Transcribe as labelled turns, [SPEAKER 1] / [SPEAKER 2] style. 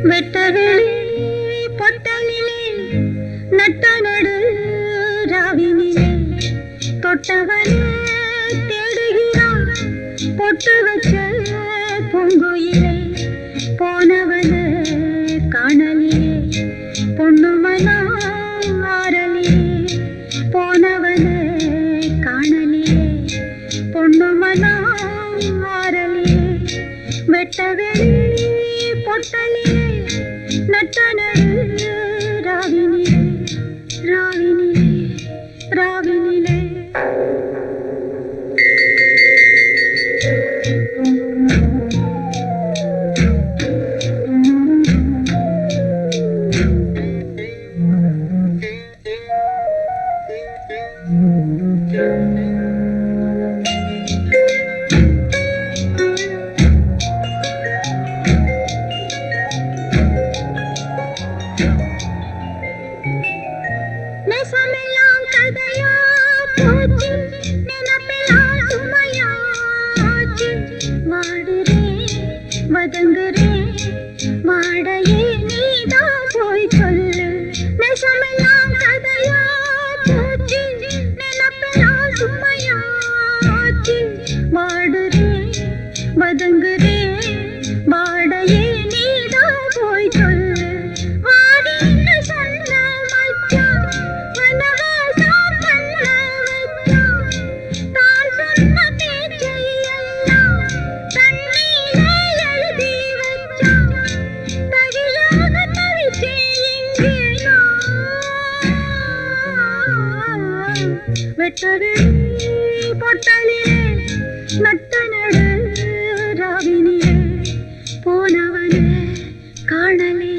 [SPEAKER 1] வெட்டவெளி பொட்டலிலே நட்ட நடு ராவினிலே தொட்டவனே தேடுகிறான் பொட்டு வச்ச பூங்குயிலே போனவனே காணலிலே பொண்ணுமனா ஆரலிலே போனவனே காணலிலே பொண்ணுமனா ஆரலிலே வெட்டவெளி பொட்டலிலே நட்ட நடு ராவினிலே ராவினிலே ராவினிலே நெசமெல்லாம் கதையா போச்சு நினைப்பெல்லாம் சுமையாச்சு வாடுறேன் வதங்குறேன் வாடையே நீதான் போய் சொல்லு நெசமெல்லாம் கதையா போச்சு நினைப்பெல்லாம் சுமையாச்சு வாடுறேன் வதங்குறேன் வாடையே நீதான் போய் சொல்லு வாடின்னு சொன்ன மச்சான் வனவாசம் பண்ண வச்சான் தான் சொன்ன பேச்சை எல்லாம் தண்ணீரே எழுதி வச்சான் தகிலாக தவிச்சேன் இங்கே நான் வெட்டவெளி பொட்டலிலே நட்ட நடு ராவினிலே போனவனே காணலே